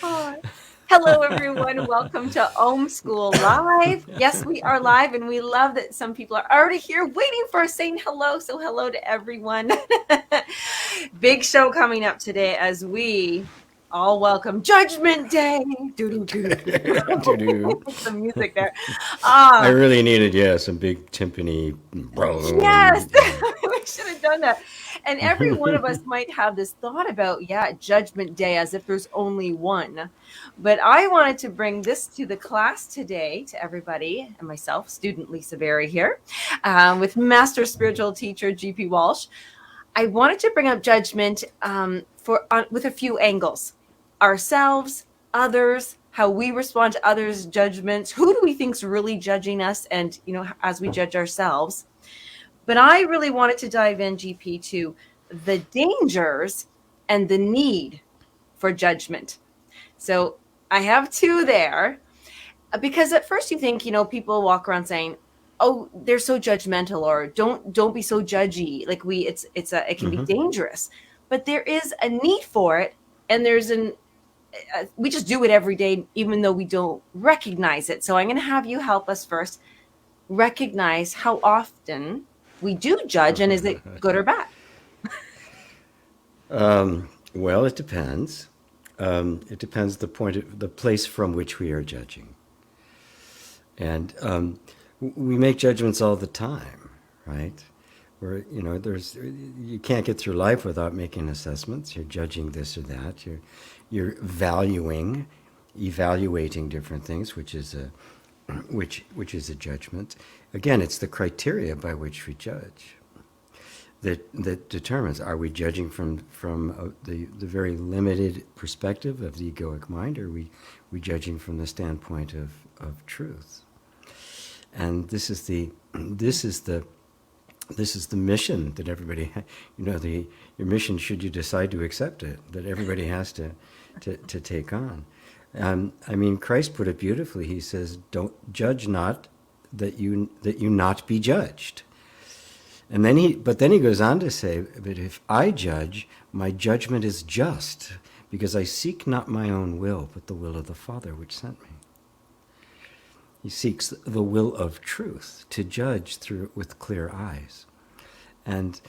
Oh, hello, everyone. Welcome to Om School Live. Yes, we are live, and we love that some people are already here waiting for us saying hello. So, hello to everyone. Big show coming up today as we all welcome Judgment Day. Doo-doo. Some music there. I Ah, really needed, some big timpani. yes, Boom. we should have done that. And every one of us might have this thought about, Judgment Day as if there's only one. But I wanted to bring this to the class today, to everybody, and myself, student Lisa Berry here, with Master Spiritual Teacher GP Walsh. I wanted to bring up judgment with a few angles: ourselves, others, how we respond to others' judgments, who do we think's really judging us, and as we judge ourselves. But I really wanted to dive in, GP, to the dangers and the need for judgment. So I have two there, because at first you think, people walk around saying, "Oh, they're so judgmental," or "Don't be so judgy." Like it can be dangerous, but there is a need for it, and we just do it every day, even though we don't recognize it. So I'm going to have you help us first recognize how often we do judge, and is it good or bad? Well, it depends. It depends the place from which we are judging, and we make judgments all the time, right? Where you can't get through life without making assessments. You're judging this or that. You're evaluating different things, which is a judgment. Again, it's the criteria by which we judge that determines, are we judging from the very limited perspective of the egoic mind, or are we judging from the standpoint of truth? And this is the mission that everybody, your mission, should you decide to accept it, that everybody has to take on. Christ put it beautifully. He says, "Don't judge not, that you not be judged." And then he goes on to say, "But if I judge, my judgment is just, because I seek not my own will, but the will of the Father which sent me." He seeks the will of truth to judge with clear eyes. And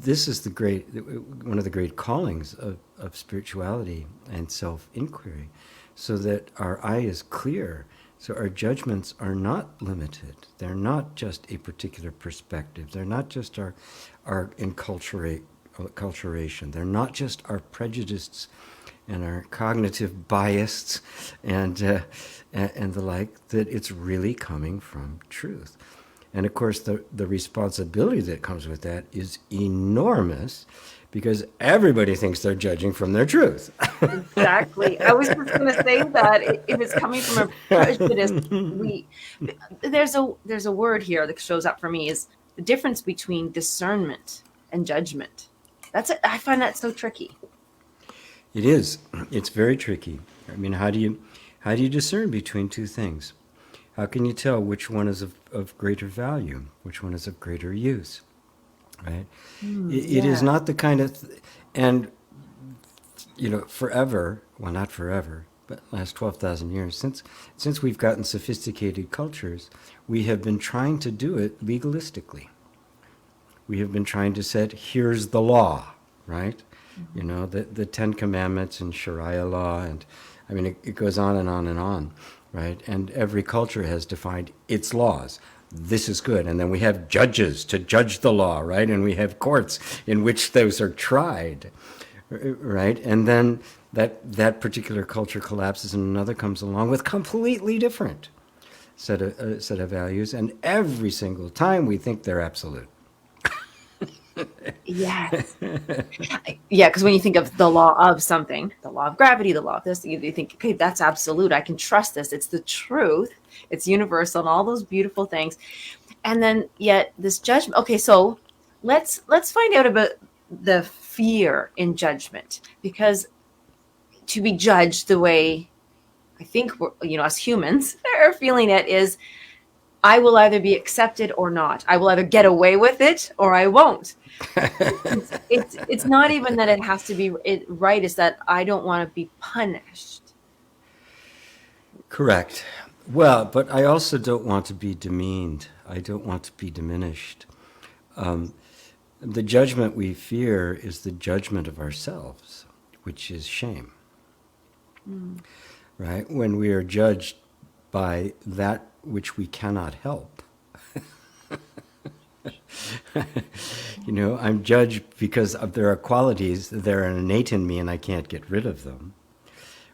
this is one of the great callings of spirituality and self-inquiry, so that our eye is clear, so our judgments are not limited. They're not just a particular perspective. They're not just our enculturation. They're not just our prejudices and our cognitive bias and the like, that it's really coming from truth. And of course, the responsibility that comes with that is enormous, because everybody thinks they're judging from their truth. Exactly. I was just going to say that if it's coming from a prejudice, there's a word here that shows up for me, is the difference between discernment and judgment. I find that so tricky. It is. It's very tricky. How do you discern between two things? How can you tell which one is of greater value, which one is of greater use, right? It is not the kind of, and forever, well, not forever, but last 12,000 years, since we've gotten sophisticated cultures, we have been trying to do it legalistically. We have been trying to set, here's the law, right? The Ten Commandments and Sharia law, and it goes on and on and on, right? And every culture has defined its laws. This is good. And then we have judges to judge the law, right? And we have courts in which those are tried, right? And then that particular culture collapses and another comes along with completely different set of values. And every single time we think they're absolute. Yes. Yeah, because when you think of the law of something, the law of gravity, the law of this, you think, okay, that's absolute. I can trust this. It's the truth. It's universal, and all those beautiful things. And then yet this judgment. Okay, so let's find out about the fear in judgment, because to be judged the way I think us humans are feeling it is, I will either be accepted or not. I will either get away with it or I won't. It's not even that it has to be right. It's that I don't want to be punished. Correct. Well, but I also don't want to be demeaned. I don't want to be diminished. The judgment we fear is the judgment of ourselves, which is shame. Right? When we are judged by that which we cannot help. I'm judged because there are qualities that are innate in me and I can't get rid of them.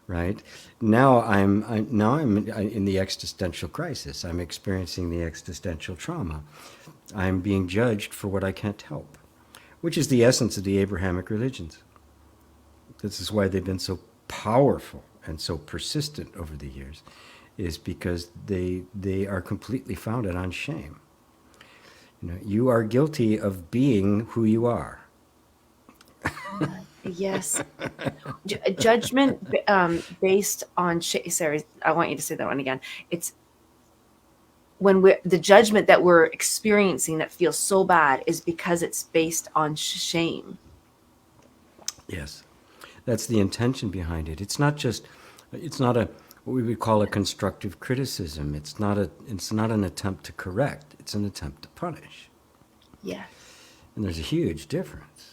Right? Now I'm in the existential crisis. I'm experiencing the existential trauma. I'm being judged for what I can't help, which is the essence of the Abrahamic religions. This is why they've been so powerful and so persistent over the years, is because they are completely founded on shame. You are guilty of being who you are. Yes. Judgment based on shame. Sorry, I want you to say that one again. It's when the judgment that we're experiencing that feels so bad is because it's based on shame. Yes. That's the intention behind it. It's not what we would call a constructive criticism. It's not an attempt to correct. It's an attempt to punish. Yes. And there's a huge difference.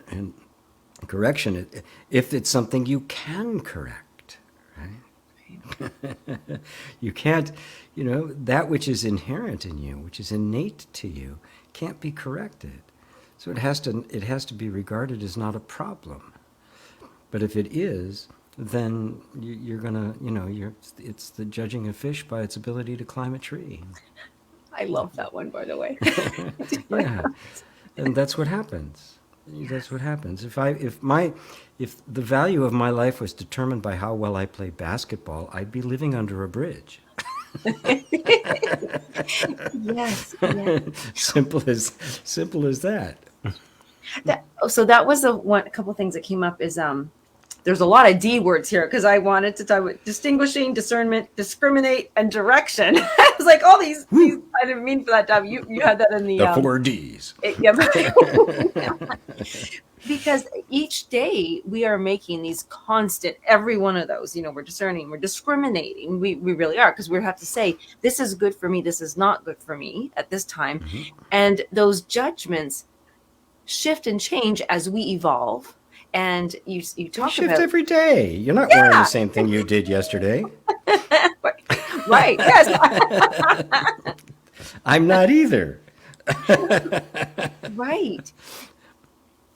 And correction, if it's something you can correct, right? You can't, that which is inherent in you, which is innate to you, can't be corrected. So it has to be regarded as not a problem. But if it is, then you're gonna, it's the judging a fish by its ability to climb a tree. I love that one, by the way. Yeah, and that's what happens. That's what happens. If the value of my life was determined by how well I play basketball, I'd be living under a bridge. Yes. Simple as that. So that was a couple things that came up is there's a lot of D words here because I wanted to talk about distinguishing, discernment, discriminate, and direction. I was like, all these I didn't mean for that to have you had that in the 4 Ds. Because each day we are making these constant, every one of those, we're discerning, we're discriminating. We really are, because we have to say, this is good for me, this is not good for me at this time. Mm-hmm. And those judgments shift and change as we evolve. And you talk shift about every day. You're not wearing the same thing you did yesterday. Right. Yes. I'm not either. Right.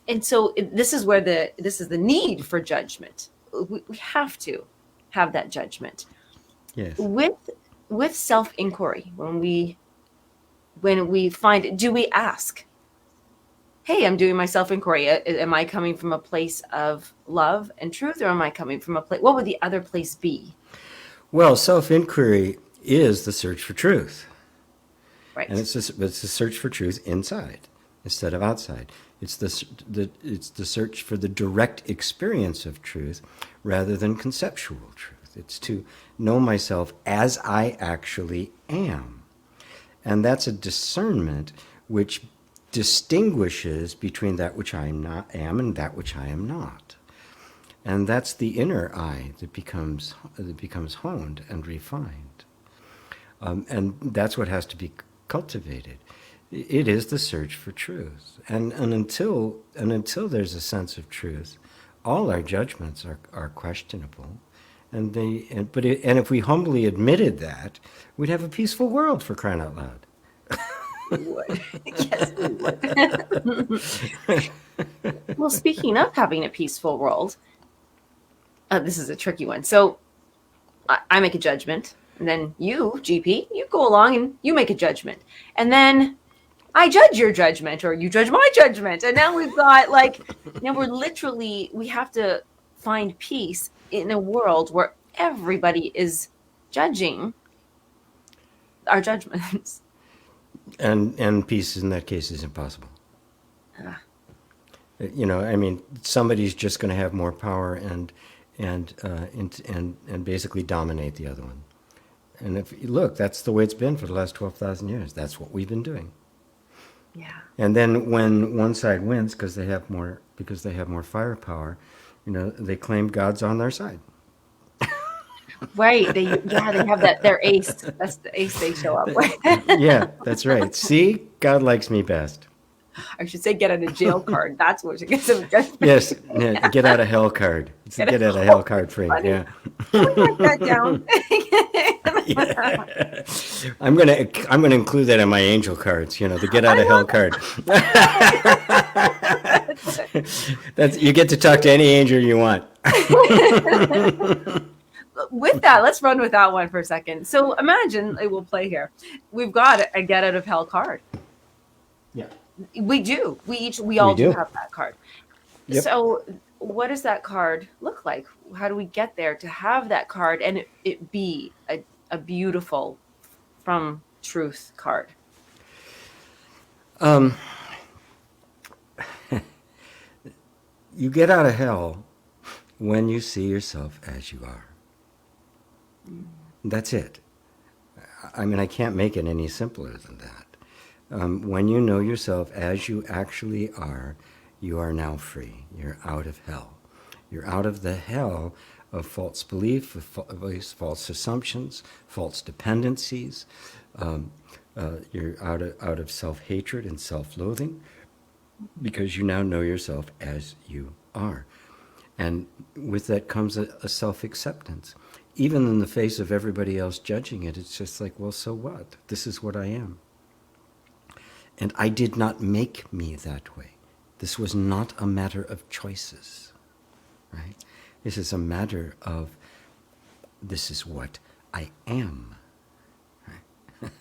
And so this is where this is the need for judgment. We have to have that judgment. Yes. With self-inquiry, when we find it, do we ask, hey, I'm doing my self-inquiry. Am I coming from a place of love and truth, or am I coming from a place? What would the other place be? Well, self-inquiry is the search for truth. Right. And it's the search for truth inside instead of outside. It's the search for the direct experience of truth rather than conceptual truth. It's to know myself as I actually am. And that's a discernment which distinguishes between that which I am and that which I am not. And that's the inner eye that becomes honed and refined. And that's what has to be cultivated. It is the search for truth. And until there's a sense of truth, all our judgments are questionable. And if we humbly admitted that, we'd have a peaceful world, for crying out loud. We would. Yes, we would. Well, speaking of having a peaceful world, this is a tricky one. So I make a judgment, and then you, GP, you go along and you make a judgment. And then I judge your judgment, or you judge my judgment. And now we've got we have to find peace in a world where everybody is judging our judgments. And peace in that case is impossible. Somebody's just going to have more power and basically dominate the other one. And if you look, that's the way it's been for the last 12,000 years. That's what we've been doing. Yeah. And then when one side wins because they have more firepower, they claim God's on their side. Right. They have that, their ace. That's the ace they show up with. Yeah, that's right. See, God likes me best. I should say get out of jail card. That's what should get some judgment. Yes, yeah, get out of hell card. It's a get out of hell card free. Funny. Yeah. Can we write that down? Yeah. I'm gonna include that in my angel cards. The get out of hell card. That's you get to talk to any angel you want. With that, let's run with that one for a second. So imagine, we'll play here. We've got a get out of hell card. Yeah. We do. We all do have that card. Yep. So what does that card look like? How do we get there to have that card and it be a beautiful from truth card? You get out of hell when you see yourself as you are. That's it. I mean, I can't make it any simpler than that. When you know yourself as you actually are, you are now free. You're out of hell. You're out of the hell of false belief, of false assumptions, false dependencies. You're out of self-hatred and self-loathing because you now know yourself as you are. And with that comes a self-acceptance. Even in the face of everybody else judging it, it's just like, well, so what? This is what I am. And I did not make me that way. This was not a matter of choices, right? This is a matter of, this is what I am. Right?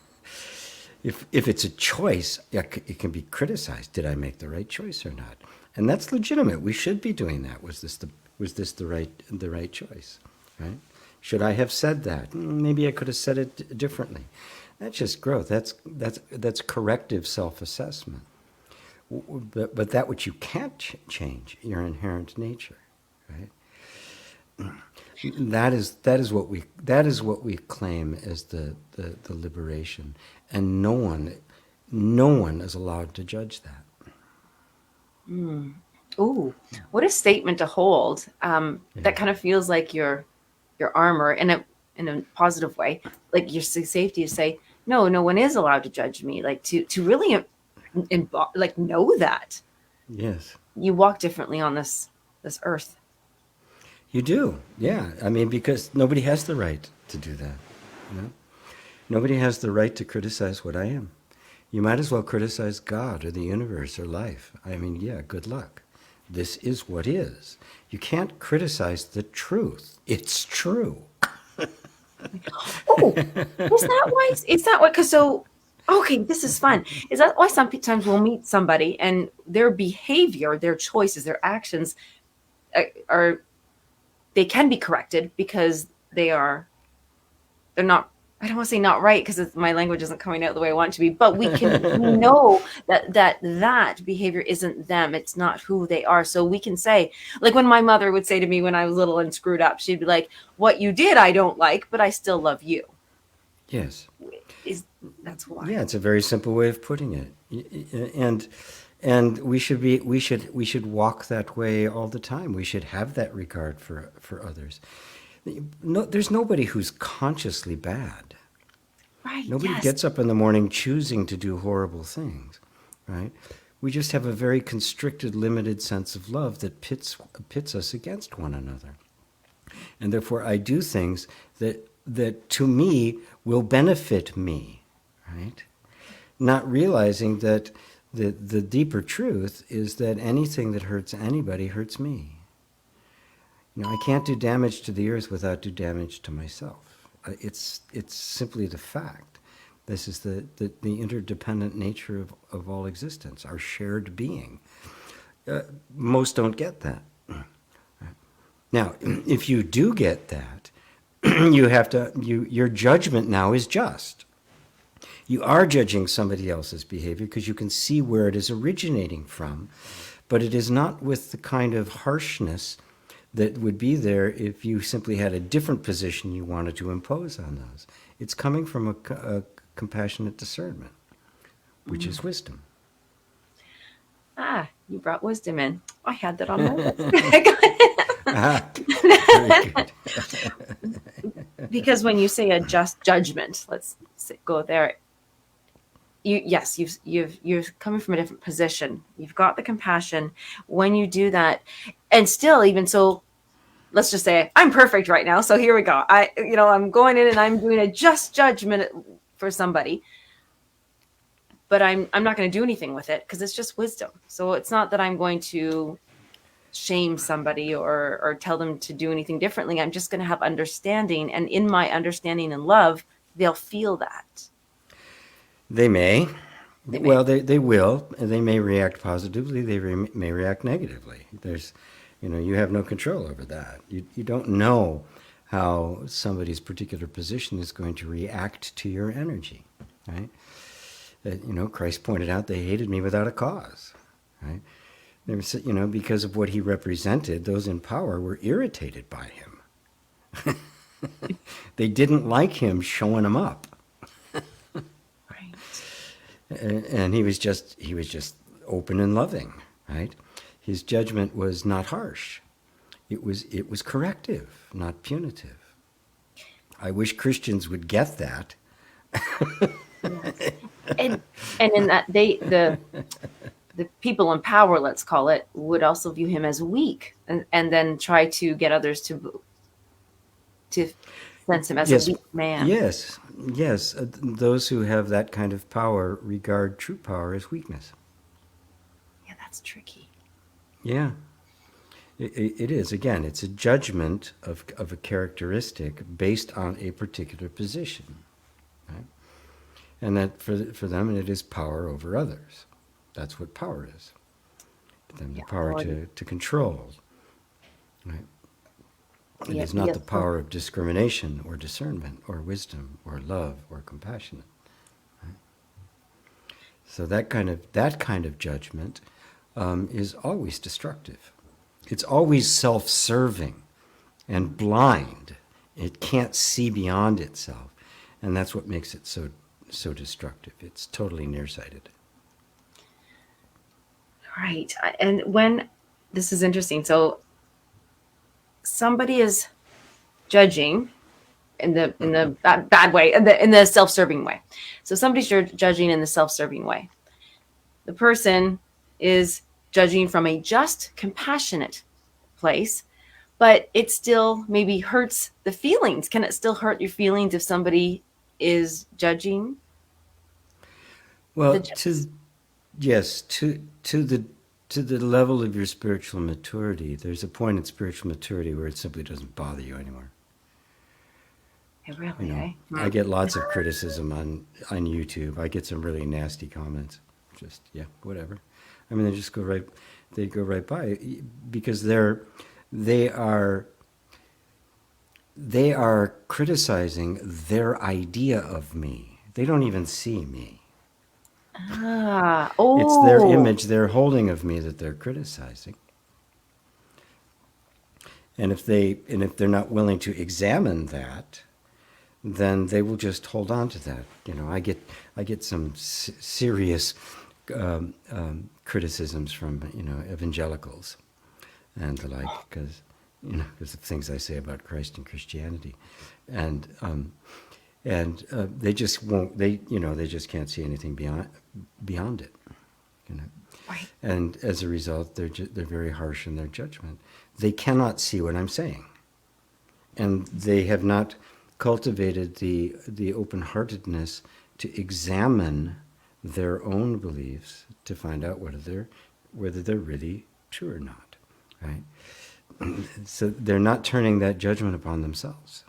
If it's a choice, it can be criticized. Did I make the right choice or not? And that's legitimate. We should be doing that. Was this the right choice, right? Should I have said that? Maybe I could have said it differently. That's just growth. That's corrective self-assessment. But that which you can't change, your inherent nature, right? That is what we claim as the liberation, and no one is allowed to judge that. Ooh, what a statement to hold. That kind of feels like your armor in a positive way, like your safety to say, no one is allowed to judge me. Like to really like know that. Yes. You walk differently on this earth. You do, yeah. I mean, because nobody has the right to do that. Nobody has the right to criticize what I am. You might as well criticize God or the universe or life. I mean, yeah, good luck. This is what is. You can't criticize the truth. It's true. Oh, is that why? Is that what? Because okay, this is fun. Is that why sometimes we'll meet somebody and their behavior, their choices, their actions they can be corrected because they're not. I don't want to say not right because my language isn't coming out the way I want it to be, but we know that behavior isn't them. It's not who they are. So we can say, like when my mother would say to me when I was little and screwed up, she'd be like, what you did, I don't like, but I still love you. Yes. That's why. Yeah, it's a very simple way of putting it. And we should walk that way all the time. We should have that regard for others. No, there's nobody who's consciously bad. Right. Nobody yes. gets up in the morning choosing to do horrible things, right? We just have a very constricted, limited sense of love that pits us against one another. And therefore I do things that to me will benefit me, right? Not realizing that the deeper truth is that anything that hurts anybody hurts me. I can't do damage to the earth without do damage to myself. It's simply the fact. This is the interdependent nature of all existence, our shared being. Most don't get that. Now, if you do get that, your judgment now is just. You are judging somebody else's behavior because you can see where it is originating from, but it is not with the kind of harshness that would be there if you simply had a different position you wanted to impose on those. It's coming from a compassionate discernment, which is wisdom. You brought wisdom in. I had that on my list. Very good. Because when you say a just judgment, go there. You're coming from a different position. You've got the compassion. When you do that, and still, even so, let's just say I'm perfect right now. So here we go. I'm going in and I'm doing a just judgment for somebody, but I'm not going to do anything with it because it's just wisdom. So it's not that I'm going to shame somebody or tell them to do anything differently. I'm just going to have understanding, and in my understanding and love, they'll feel that. They may. Well, they will. They may react positively. They may react negatively. You have no control over that. You don't know how somebody's particular position is going to react to your energy, right? Christ pointed out they hated me without a cause, right? Because of what he represented, those in power were irritated by him. They didn't like him showing them up. And he was just open and loving, right? His judgment was not harsh. It was corrective, not punitive. I wish Christians would get that. and in that the people in power, let's call it, would also view him as weak, and then try to get others to sense him as a weak man. Yes. Those who have that kind of power regard true power as weakness. Yeah, that's tricky. Yeah. It is. Again, it's a judgment of a characteristic based on a particular position. Right? And that for them, it is power over others. That's what power is. The power to control. Right? It is not the power of discrimination or discernment or wisdom or love or compassion. Right? So that kind of judgment is always destructive. It's always self-serving and blind. It can't see beyond itself, and that's what makes it so destructive. It's totally nearsighted. Right, and when this is interesting, so somebody is judging in the bad way, in the self-serving way. So somebody's judging in the self-serving way. The person is judging from a just, compassionate place, but it still maybe hurts the feelings. Can it still hurt your feelings if somebody is judging? Well, to the level of your spiritual maturity, there's a point in spiritual maturity where it simply doesn't bother you anymore. Really, I get lots of criticism on YouTube. I get some really nasty comments. Just whatever. I mean, they go right by, because they are criticizing their idea of me. They don't even see me. It's their image they're holding of me that they're criticizing. And if they're not willing to examine that, then they will just hold on to that. I get some serious criticisms from evangelicals and the like, because of things I say about Christ and Christianity, and they just won't. They just can't see anything beyond it. Right. And as a result, they're very harsh in their judgment. They cannot see what I'm saying, and they have not cultivated the open-heartedness to examine their own beliefs to find out whether they're really true or not, right? So they're not turning that judgment upon themselves,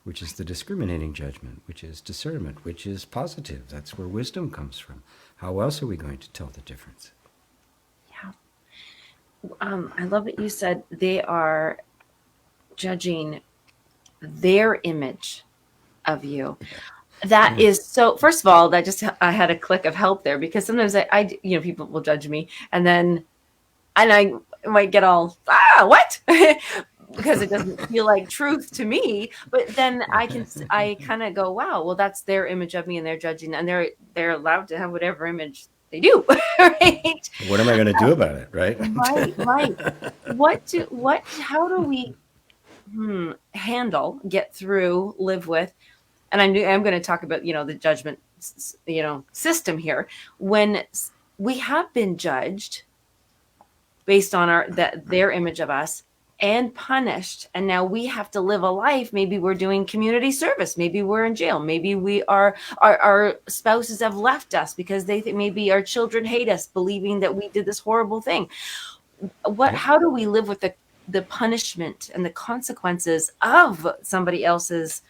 which is the discriminating judgment, which is discernment, which is positive. That's where wisdom comes from. How else are we going to tell the difference? Yeah. I love that you said they are judging their image of you. That is so, first of all, I had a click of help there, because sometimes I people will judge me, and I might get all, what? because it doesn't feel like truth to me. But then I kind of go, wow, well, that's their image of me, and they're judging, and they're allowed to have whatever image they do, right? What am I going to do about it, right? Right. How do we handle, get through, live with? And I'm going to talk about, the judgment, system here. When we have been judged based on their image of us and punished, and now we have to live a life. Maybe we're doing community service, maybe we're in jail, maybe our spouses have left us because they think, maybe our children hate us, believing that we did this horrible thing. How do we live with the punishment and the consequences of somebody else's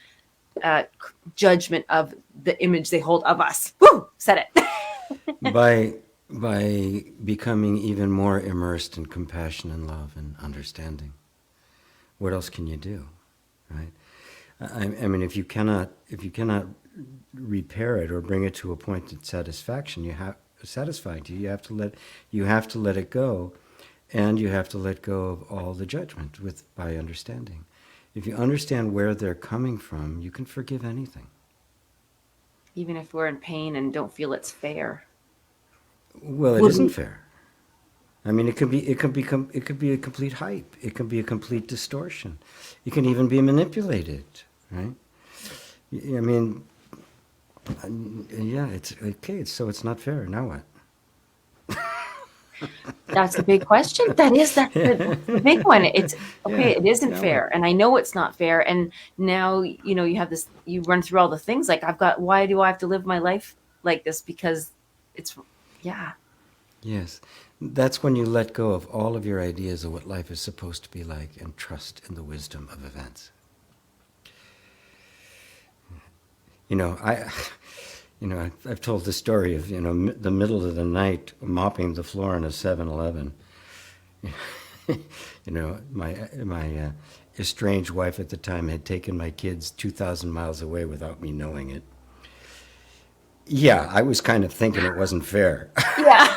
judgment of the image they hold of us? Woo! Said it. By becoming even more immersed in compassion and love and understanding. What else can you do, right? I mean, if you cannot repair it or bring it to a point that's satisfying to you, you have to let it go, and you have to let go of all the judgment by understanding. If you understand where they're coming from, you can forgive anything. Even if we're in pain and don't feel it's fair. Well, it isn't fair. I mean, it could be a complete hype. It can be a complete distortion. It can even be manipulated, right? I mean, yeah, it's okay. So it's not fair. Now what? That's the big question. That's the big one. It's okay. It isn't fair, and I know it's not fair. And now you have this. You run through all the things like why do I have to live my life like this? Because it's. Yeah. Yes. That's when you let go of all of your ideas of what life is supposed to be like and trust in the wisdom of events. I've told the story of, the middle of the night mopping the floor in a 7-Eleven. My estranged wife at the time had taken my kids 2,000 miles away without me knowing it. Yeah, I was kind of thinking it wasn't fair. Yeah.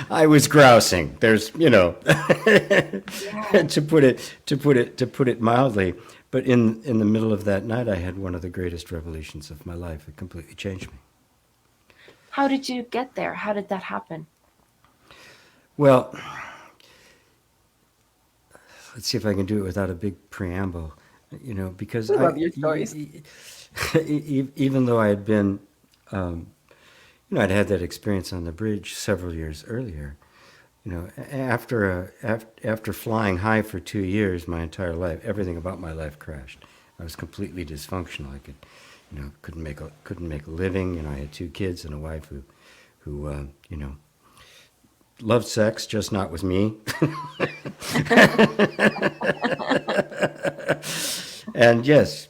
I was grousing. There's, to put it mildly. But in the middle of that night, I had one of the greatest revelations of my life. It completely changed me. How did you get there? How did that happen? Well, let's see if I can do it without a big preamble. Because I love your stories. Even though I had been, I'd had that experience on the bridge several years earlier. After flying high for 2 years, my entire life, everything about my life crashed. I was completely dysfunctional. I couldn't make a living. I had 2 kids and a wife who loved sex, just not with me. And yes,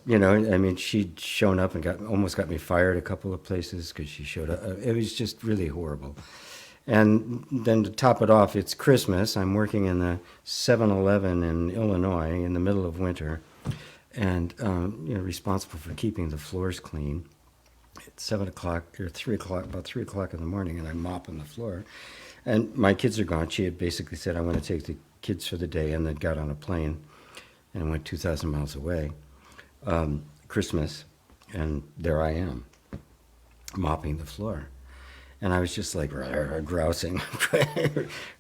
she'd shown up and almost got me fired a couple of places because she showed up. It was just really horrible. And then to top it off, it's Christmas. I'm working in the 7-Eleven in Illinois in the middle of winter, and responsible for keeping the floors clean. It's 7 o'clock or 3 o'clock, about 3 o'clock in the morning, and I'm mopping the floor. And my kids are gone. She had basically said, I'm going to take the kids for the day, and then got on a plane and went 2,000 miles away. Christmas, and there I am, mopping the floor. And I was just like grousing,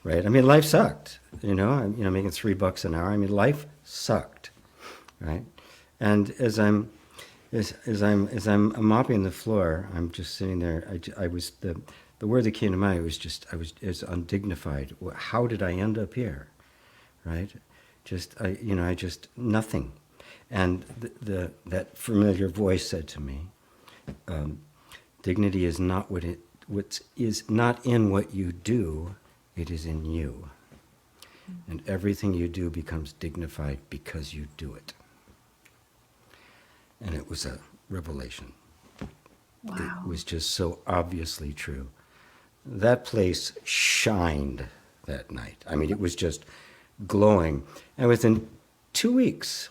right? I mean, life sucked, I'm making $3 an hour. I mean, life sucked, right? And as I'm mopping the floor, I'm just sitting there. I was the word that came to mind was undignified. How did I end up here, right? Nothing. And that familiar voice said to me, dignity is not what is not in what you do, it is in you. And everything you do becomes dignified because you do it. And it was a revelation. Wow. It was just so obviously true. That place shined that night. I mean, it was just glowing. And within 2 weeks,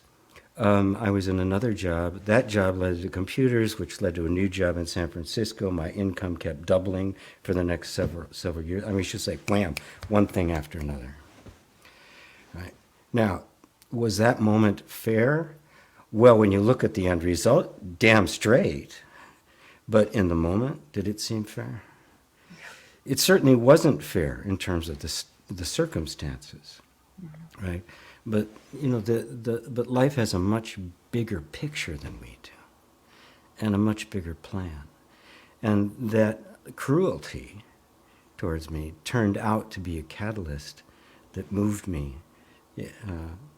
I was in another job. That job led to computers, which led to a new job in San Francisco. My income kept doubling for the next several years. I mean, it's just like wham, one thing after another. Right? Now, was that moment fair? Well, when you look at the end result, damn straight. But in the moment, did it seem fair? It certainly wasn't fair in terms of the circumstances, right? But but life has a much bigger picture than we do, and a much bigger plan, and that cruelty towards me turned out to be a catalyst that moved me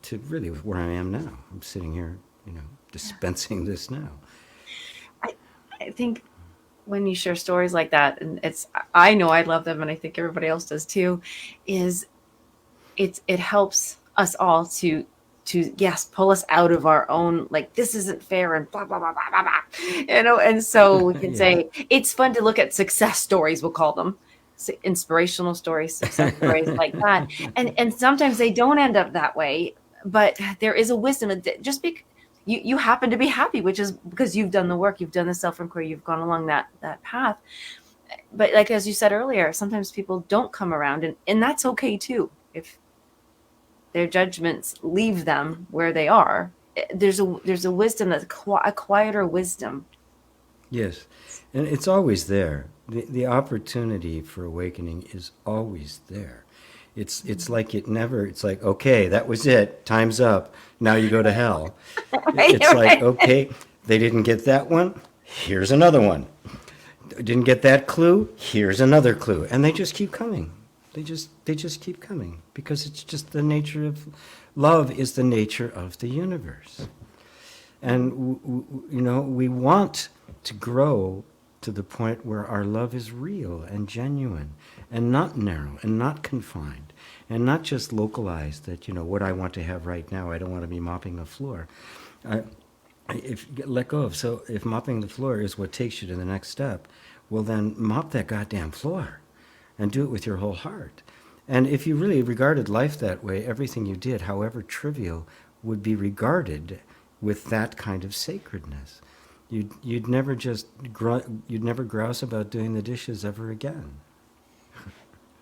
to really where I am now. I'm sitting here, dispensing this now. I think when you share stories like that, and I know I love them, and I think everybody else does too, it helps us all to yes, pull us out of our own, like, this isn't fair and blah blah blah blah blah blah, and so we can say it's fun to look at success stories, we'll call them inspirational stories, success stories like that, and sometimes they don't end up that way, but there is a wisdom. Just because you happen to be happy, which is because you've done the work, you've done the self-inquiry, you've gone along that path. But like, as you said earlier, sometimes people don't come around, and that's okay too. If their judgments leave them where they are, there's a wisdom, that's a quieter wisdom. Yes, and it's always there. The opportunity for awakening is always there. It's like it's like, okay, that was it, time's up, now you go to hell. It's like, okay, they didn't get that one, here's another one. Didn't get that clue, here's another clue. And they just keep coming. They just keep coming, because it's just the nature of love, is the nature of the universe. And we want to grow to the point where our love is real and genuine and not narrow and not confined and not just localized, that, what I want to have right now, I don't want to be mopping the floor. Let go of. So if mopping the floor is what takes you to the next step, well, then mop that goddamn floor and do it with your whole heart. And if you really regarded life that way, everything you did, however trivial, would be regarded with that kind of sacredness. You'd never grouse about doing the dishes ever again.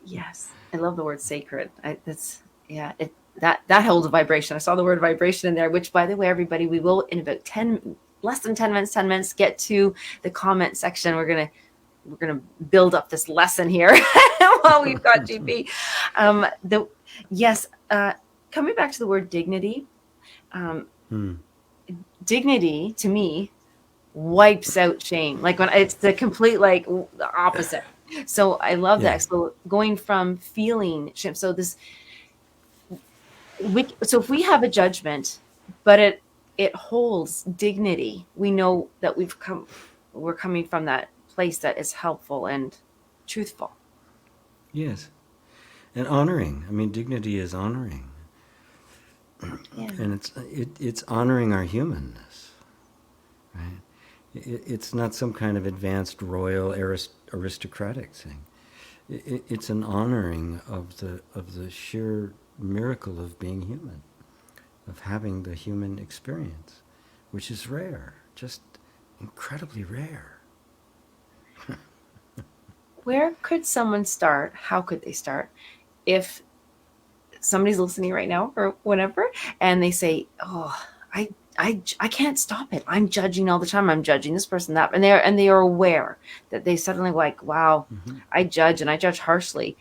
Yes, I love the word sacred. That holds a vibration. I saw the word vibration in there, which, by the way, everybody, we will, in about less than 10 minutes, get to the comment section. We're gonna build up this lesson here while we've got GP. Coming back to the word dignity. Dignity to me wipes out shame. Like, when it's the complete, like, the opposite. So I love that. So going from feeling shame. So if we have a judgment, but it holds dignity, we know that we're coming from that place that is helpful and truthful. Yes. And honoring. I mean, dignity is honoring. Yeah. And it's honoring our humanness, right? It's not some kind of advanced royal aristocratic thing. It's an honoring of the sheer miracle of being human, of having the human experience, which is rare, just incredibly rare. Where could someone start? How could they start if somebody's listening right now or whatever, and they say, "Oh, I can't stop it. I'm judging all the time. I'm judging this person, that," and they are aware that they suddenly, like, wow, I judge, and I judge harshly.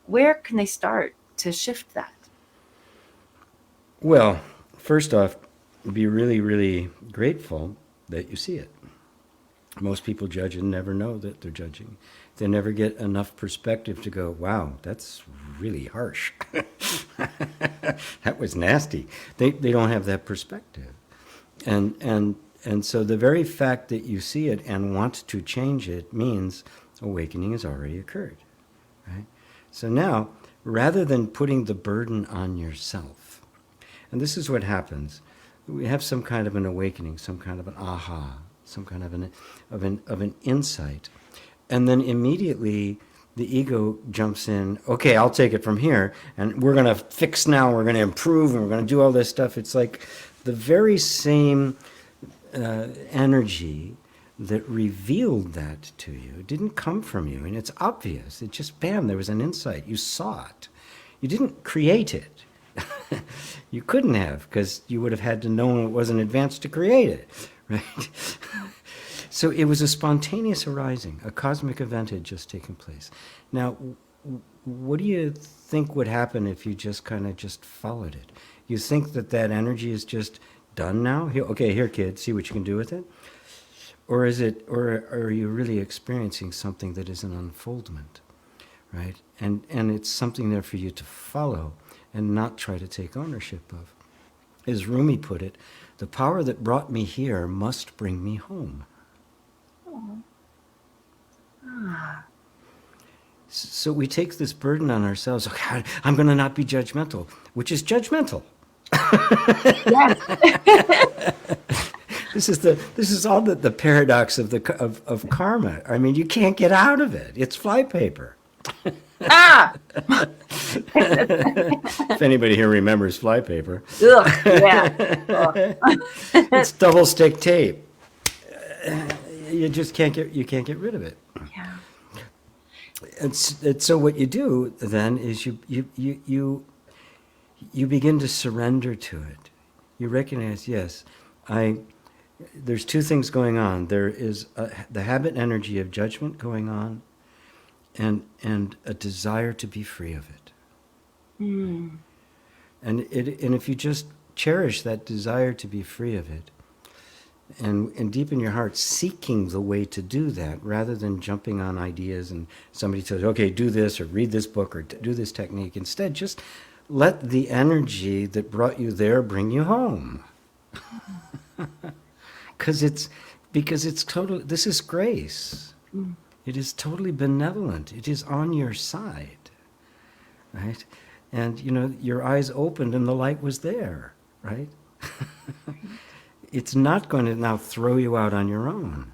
Where can they start to shift that? Well, first off, be really, really grateful that you see it. Most people judge and never know that they're judging. They never get enough perspective to go, wow, that's really harsh. That was nasty. They don't have that perspective. And so the very fact that you see it and want to change it means awakening has already occurred. Right? So now, rather than putting the burden on yourself, and this is what happens, we have some kind of an awakening, some kind of an aha, some kind of an insight, and then immediately the ego jumps in. Okay, I'll take it from here, and we're going to fix now. We're going to improve, and we're going to do all this stuff. It's like the very same energy that revealed that to you didn't come from you, and it's obvious. It just, bam, there was an insight. You saw it. You didn't create it. You couldn't have, because you would have had to know it wasn't advanced to create it, right? So it was a spontaneous arising, a cosmic event had just taken place. Now, what do you think would happen if you just kind of just followed it? You think that that energy is just done now? Here, okay, here, kid, see what you can do with it? Or is it, or are you really experiencing something that is an unfoldment, right? And it's something there for you to follow and not try to take ownership of. As Rumi put it, the power that brought me here must bring me home. So we take this burden on ourselves. Okay, I'm going to not be judgmental, which is judgmental. Yes. This is all the paradox of karma. I mean, you can't get out of it. It's flypaper. Ah. If anybody here remembers flypaper, Ugh, yeah. Ugh. it's double stick tape. You just can't get rid of it. Yeah. And so what you do then is you begin to surrender to it. You recognize, yes, there's two things going on. There is the habit energy of judgment going on, and a desire to be free of it. Mm. And if you just cherish that desire to be free of it, and deep in your heart seeking the way to do that, rather than jumping on ideas and somebody says, okay, do this or read this book or do this technique. Instead, just let the energy that brought you there bring you home. Because it's total. This is grace. Mm. It is totally benevolent. It is on your side, right? And your eyes opened and the light was there, right? It's not going to now throw you out on your own.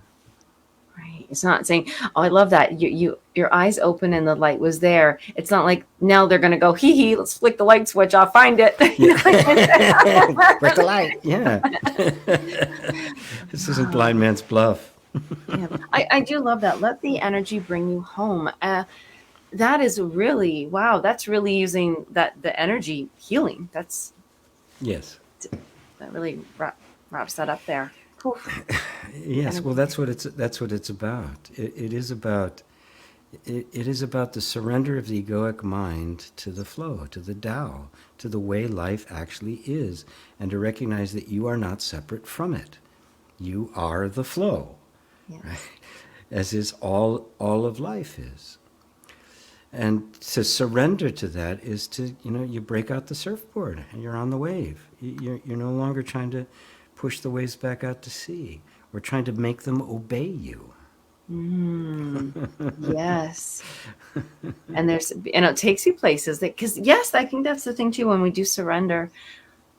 Right. It's not saying, "Oh, I love that." Your eyes open and the light was there. It's not like now they're going to go, "Hee hee, let's flick the light switch off, find it." Break the light. Yeah. This isn't blind man's bluff. Yeah. I do love that. Let the energy bring you home. That is really, wow. That's really using the energy healing. Yes. That really wraps that up there. Cool. Yes. Well, that's what it's about. It is about the surrender of the egoic mind to the flow, to the Tao, to the way life actually is, and to recognize that you are not separate from it. You are the flow, Yes. right? As is all of life is. And to surrender to that is to, you break out the surfboard and you're on the wave. You're no longer trying to push the waves back out to sea or trying to make them obey you. Yes. And it takes you places because yes, I think that's the thing too. When we do surrender,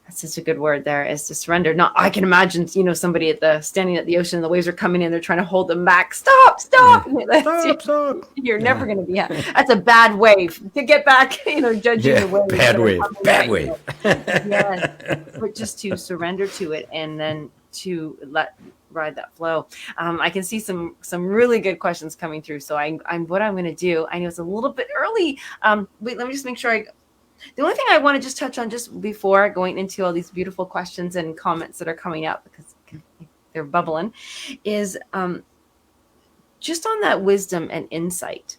that's such a good word there, is to surrender. Not, I can imagine, somebody standing at the ocean and the waves are coming in, they're trying to hold them back. Stop. Yeah. Stop. You're never going to be, that's a bad wave to get back, judging the waves. Bad wave. Yes. But just to surrender to it and then to ride that flow. I can see some really good questions coming through. So what I'm going to do, I know it's a little bit early. Wait, let me just make sure the only thing I want to just touch on just before going into all these beautiful questions and comments that are coming up, because they're bubbling, is just on that wisdom and insight.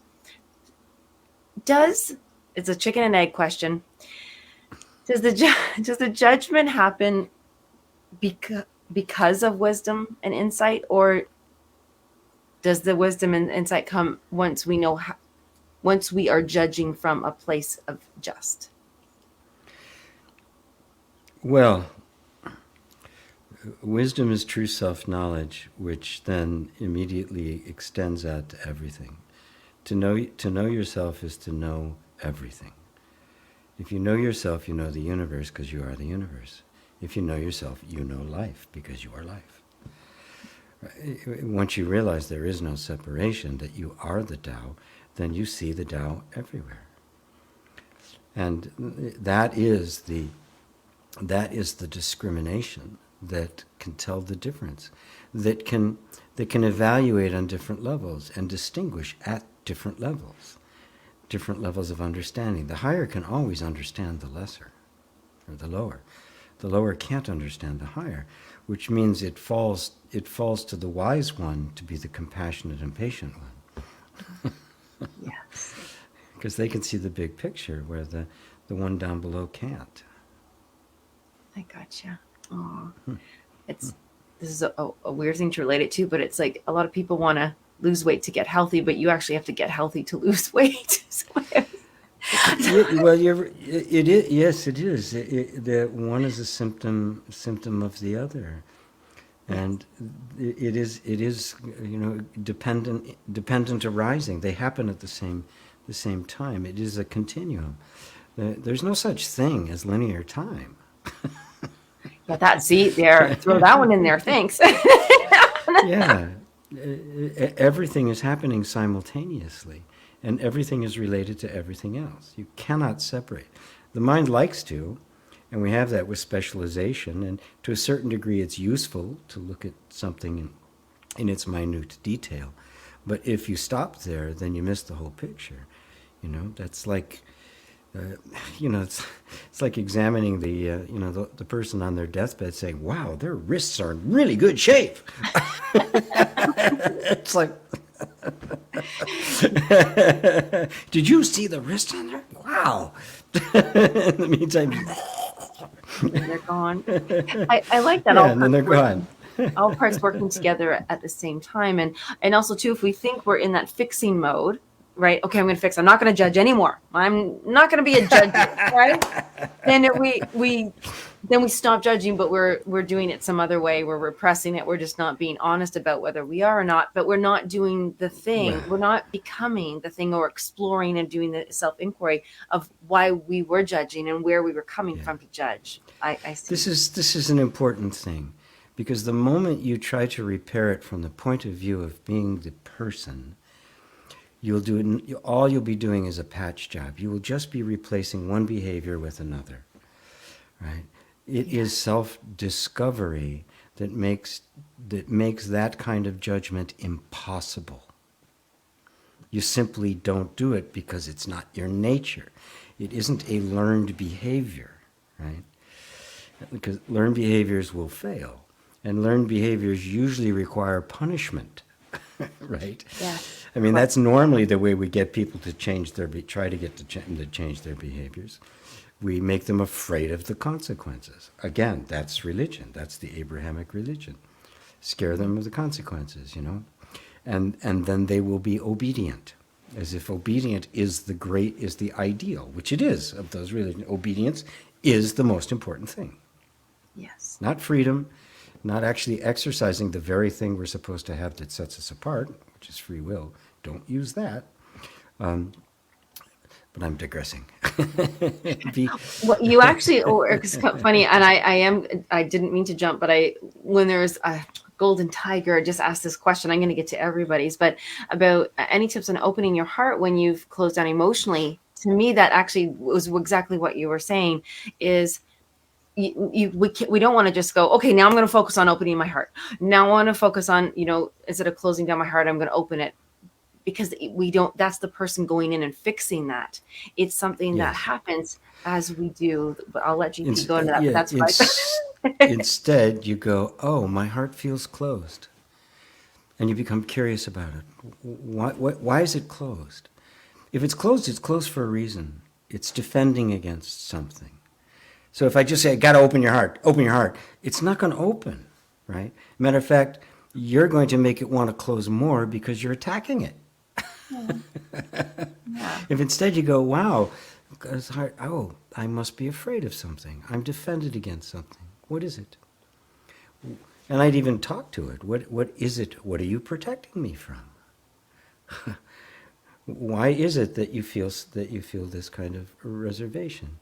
It's a chicken and egg question. Does the judgment happen because of wisdom and insight, or does the wisdom and insight come once we are judging from a place of just? Well, wisdom is true self-knowledge, which then immediately extends out to everything. To know yourself is to know everything. If you know yourself, you know the universe because you are the universe. If you know yourself, you know life because you are life. Once you realize there is no separation, that you are the Tao, then you see the Tao everywhere. And that is the discrimination that can tell the difference, that can evaluate on different levels and distinguish at different levels. different levels of understanding. The higher can always understand the lesser, or the lower. The lower can't understand the higher, which means it falls to the wise one to be the compassionate and patient one. Yes. Because they can see the big picture where the one down below can't. I gotcha. Oh, this is a weird thing to relate it to, but it's like a lot of people want to lose weight to get healthy, but you actually have to get healthy to lose weight. Well, it is. Yes, it is. The one is a symptom of the other, and it is dependent arising. They happen at the same time. It is a continuum. There's no such thing as linear time. Yeah, throw that one in there. Thanks. Yeah, everything is happening simultaneously, and everything is related to everything else. You cannot separate. The mind likes to, and we have that with specialization, and to a certain degree it's useful to look at something in its minute detail. But if you stop there, then you miss the whole picture. That's like, it's like examining the person on their deathbed saying, wow, their wrists are in really good shape. It's like, did you see the wrist on there? Wow. In the meantime, and they're gone. I like that. Yeah, and then they're gone. All parts working together at the same time. And also, too, if we think we're in that fixing mode, right? Okay, I'm going to fix. I'm not going to judge anymore. I'm not going to be a judge, right? Then we stop judging, but we're doing it some other way. We're repressing it. We're just not being honest about whether we are or not. But we're not doing the thing. Right. We're not becoming the thing, or exploring and doing the self-inquiry of why we were judging and where we were coming from to judge. I see. This is an important thing, because the moment you try to repair it from the point of view of being the person, all you'll be doing is a patch job. You will just be replacing one behavior with another, right? It is self-discovery that makes that kind of judgment impossible. You simply don't do it because it's not your nature. It isn't a learned behavior, right? Because learned behaviors will fail, and learned behaviors usually require punishment, right? Yeah. I mean, that's normally the way we get people to change try to get them to change their behaviors. We make them afraid of the consequences. Again, that's religion. That's the Abrahamic religion. Scare them of the consequences, and then they will be obedient, as if obedient is the ideal, which it is of those religions. Obedience is the most important thing. Yes. Not freedom, not actually exercising the very thing we're supposed to have that sets us apart, which is free will. Don't use that. But I'm digressing. Well, you actually, it's funny, and I didn't mean to jump, but when there's a golden tiger just asked this question, I'm going to get to everybody's, but about any tips on opening your heart when you've closed down emotionally. To me, that actually was exactly what you were saying. Is we don't want to just go, okay, now I'm going to focus on opening my heart. Now I want to focus on, instead of closing down my heart, I'm going to open it. Because that's the person going in and fixing that. It's something that happens as we do. But I'll let you keep going to that. But that's right. Instead, you go, oh, my heart feels closed. And you become curious about it. Why is it closed? If it's closed for a reason. It's defending against something. So if I just say, got to open your heart, it's not going to open, right? Matter of fact, you're going to make it want to close more because you're attacking it. Yeah. If instead you go, wow, I must be afraid of something. I'm defended against something. What is it? And I'd even talk to it. What is it? What are you protecting me from? Why is it that you feel this kind of reservation?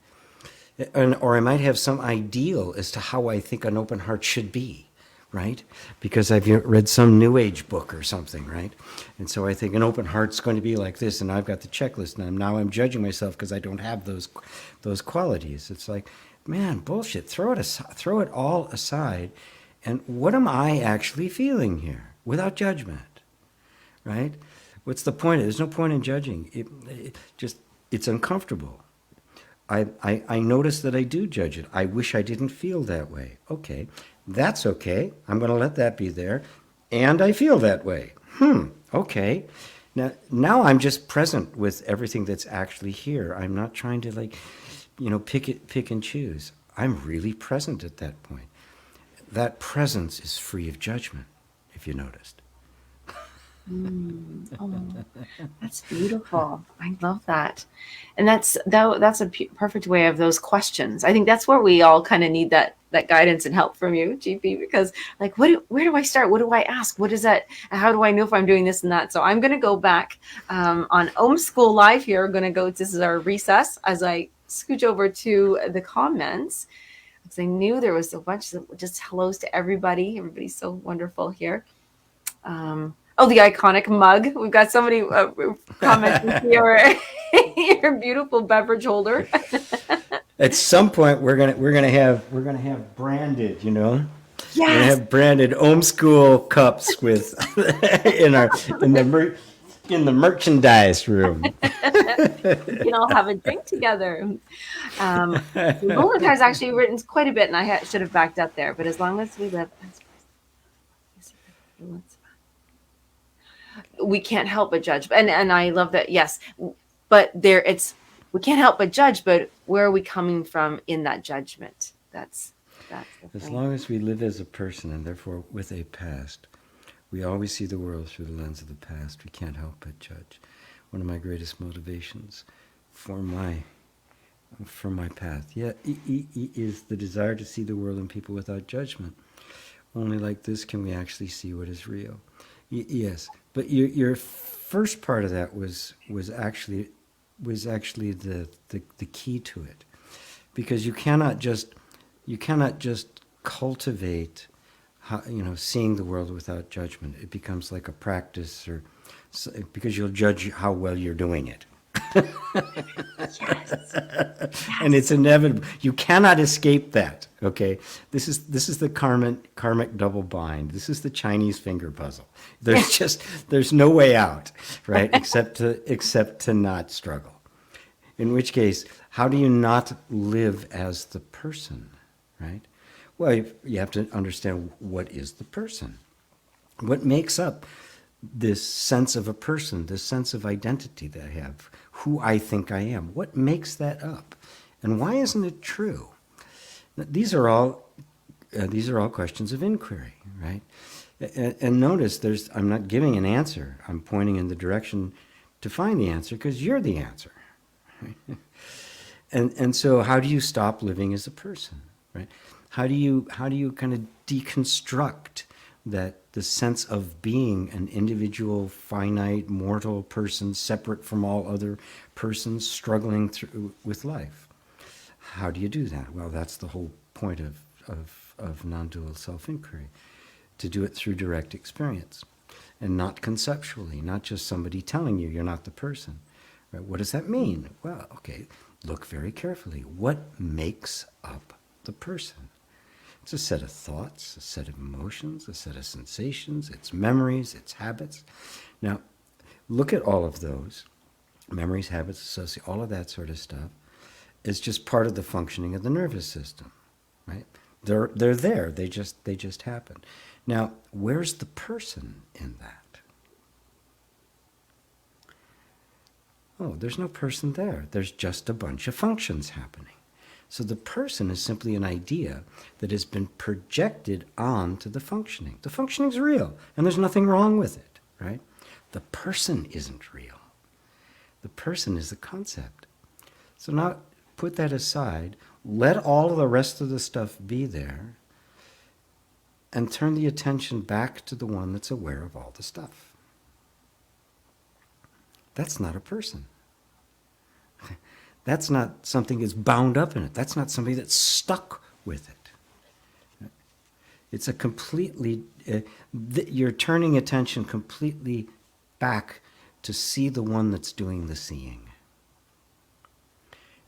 Or I might have some ideal as to how I think an open heart should be. Right? Because I've read some New Age book or something, right? And so I think an open heart's going to be like this, and I've got the checklist, and now I'm judging myself because I don't have those qualities. It's like, man, bullshit. Throw it all aside, and what am I actually feeling here, without judgment, right? What's the point? There's no point in judging. It's uncomfortable. I notice that I do judge it. I wish I didn't feel that way. Okay, that's okay. I'm going to let that be there. And I feel that way. Okay. Now I'm just present with everything that's actually here. I'm not trying to pick and choose. I'm really present at that point. That presence is free of judgment, if you noticed. Oh, that's beautiful. I love that. And that's a perfect way of those questions. I think that's where we all kind of need that guidance and help from you, GP, because like, where do I start? What do I ask? What is that? How do I know if I'm doing this and that? So I'm going to go back on Om School Live here. I'm going to go, this is our recess as I scooch over to the comments because I knew there was a bunch of just hellos to everybody. Everybody's so wonderful here. Oh, the iconic mug. We've got somebody commenting here. Your beautiful beverage holder. At some point, we're gonna have branded. You know, yes, we're gonna have branded Om School cups with in the merchandise room. We can all have a drink together. Roland has actually written quite a bit, and I should have backed up there. But as long as we live, we can't help but judge. And I love that. Yes, but we can't help but judge. But where are we coming from in that judgment? That's the as thing. long as we live as a person and therefore with a past, we always see the world through the lens of the past. We can't help but judge. One of my greatest motivations for my path, is the desire to see the world and people without judgment. Only like this can we actually see what is real. Yes, but your first part of that was actually the key to it, because you cannot just cultivate seeing the world without judgment. It becomes like a practice, because you'll judge how well you're doing it. Yes. And it's inevitable. You cannot escape that. Okay, this is the karmic double bind. This is the Chinese finger puzzle. There's no way out, right? except to not struggle. In which case, how do you not live as the person, right? Well, you have to understand what is the person. What makes up this sense of a person, this sense of identity that I have, who I think I am? What makes that up? And why isn't it true? These are all questions of inquiry, right? And notice, I'm not giving an answer. I'm pointing in the direction to find the answer, because you're the answer. Right? And so, how do you stop living as a person, right? How do you kind of deconstruct that the sense of being an individual, finite, mortal person, separate from all other persons, struggling through with life? How do you do that? Well, that's the whole point of non-dual self-inquiry, to do it through direct experience, and not conceptually, not just somebody telling you you're not the person. Right? What does that mean? Well, okay, look very carefully. What makes up the person? It's a set of thoughts, a set of emotions, a set of sensations, its memories, its habits. Now, look at all of those, memories, habits, associations, all of that sort of stuff, is just part of the functioning of the nervous system, right? They're there. They just happen. Now, where's the person in that? Oh, there's no person there. There's just a bunch of functions happening. So the person is simply an idea that has been projected onto the functioning. The functioning's real, and there's nothing wrong with it, right? The person isn't real. The person is the concept. So now put that aside, let all of the rest of the stuff be there, and turn the attention back to the one that's aware of all the stuff. That's not a person. That's not something that's bound up in it. That's not somebody that's stuck with it. It's a completely, you're turning attention completely back to see the one that's doing the seeing.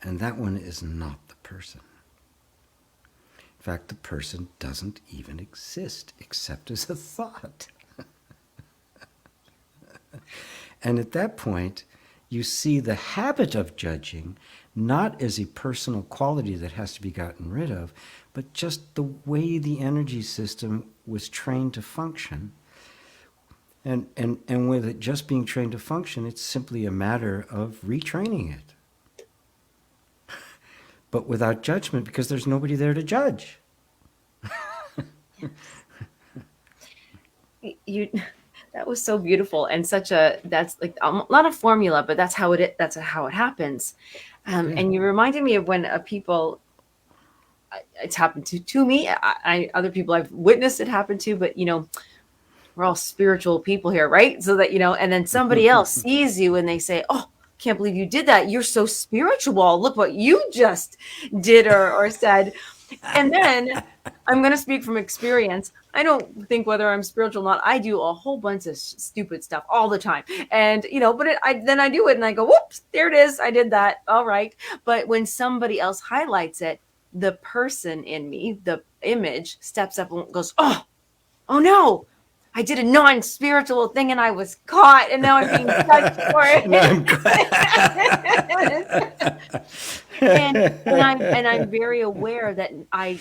And that one is not the person. In fact, the person doesn't even exist except as a thought. And at that point, you see the habit of judging not as a personal quality that has to be gotten rid of, but just the way the energy system was trained to function. And with it just being trained to function, it's simply a matter of retraining it. But without judgment, because there's nobody there to judge. You that was so beautiful, and that's like not a formula, but that's how it happens. And you reminded me of when people, it's happened to me, other people I've witnessed it happen to, but we're all spiritual people here, right? So that and then somebody else sees you and they say, "Oh, can't believe you did that. You're so spiritual. Look what you just did or said." And then I'm going to speak from experience. I don't think whether I'm spiritual or not. I do a whole bunch of stupid stuff all the time. And, but then I do it and I go, whoops, there it is. I did that. All right. But when somebody else highlights it, the person in me, the image, steps up and goes, oh no. I did a non-spiritual thing and I was caught and now I'm being judged for it. and I'm very aware that I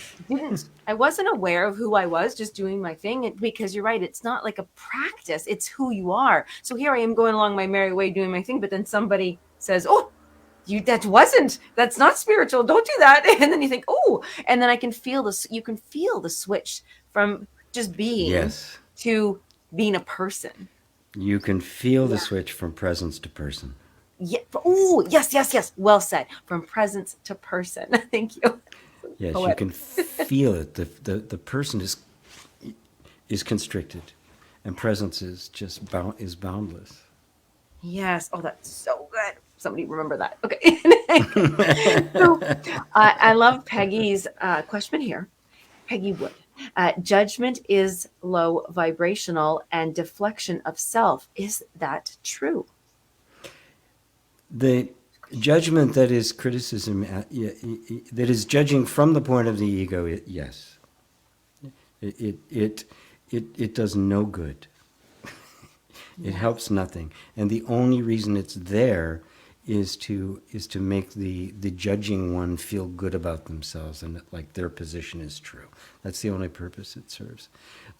wasn't aware of who I was, just doing my thing, because you're right, it's not like a practice, it's who you are. So here I am going along my merry way doing my thing, but then somebody says, oh, that's not spiritual, don't do that. And then you think, oh, and then you can feel the switch from just being to being a person. You can feel the switch from presence to person. Yeah. Oh, yes. Well said. From presence to person. Thank you. Yes, you can feel it. The person is constricted, and presence is just is boundless. Yes. Oh, that's so good. Somebody remember that. Okay. So, I love Peggy's question here. Peggy Wood. Judgment is low vibrational and deflection of self. Is that true? The judgment that is criticism, that is judging from the point of the ego, yes. It does no good. It helps nothing. And the only reason it's there is to make the judging one feel good about themselves and that, like, their position is true. That's the only purpose it serves.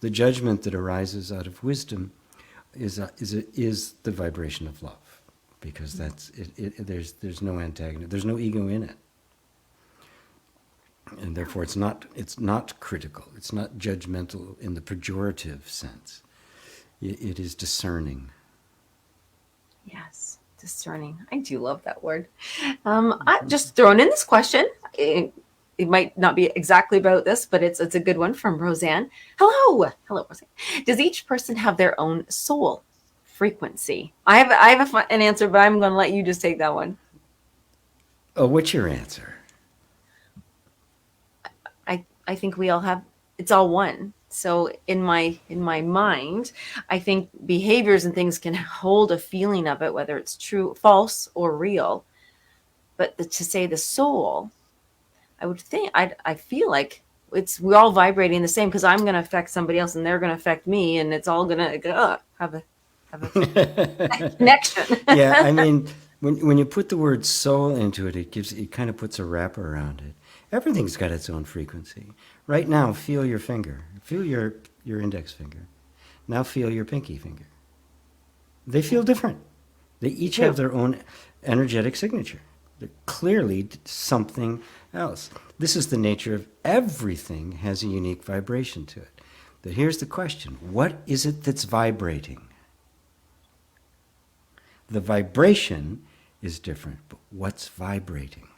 The judgment that arises out of wisdom is the vibration of love, because that's it. There's no antagonism. There's no ego in it, and therefore it's not critical. It's not judgmental in the pejorative sense. It is discerning. Yes. Discerning. I do love that word. I just thrown in this question. It might not be exactly about this, but it's a good one from Roseanne. Hello, Roseanne. Does each person have their own soul frequency? I have an answer, but I'm going to let you just take that one. Oh, what's your answer? I think we all have. It's all one. So in my mind, I think behaviors and things can hold a feeling of it, whether it's true, false, or real. But to say the soul, I would think, I feel like we're all vibrating the same, because I'm going to affect somebody else and they're going to affect me, and it's all going to have a connection. Yeah, I mean, when you put the word soul into it, it kind of puts a wrapper around it. Everything's got its own frequency. Right now, feel your finger. Feel your index finger. Now feel your pinky finger. They feel different. They each have their own energetic signature. They're clearly something else. This is the nature of everything, has a unique vibration to it. But here's the question. What is it that's vibrating? The vibration is different, but what's vibrating?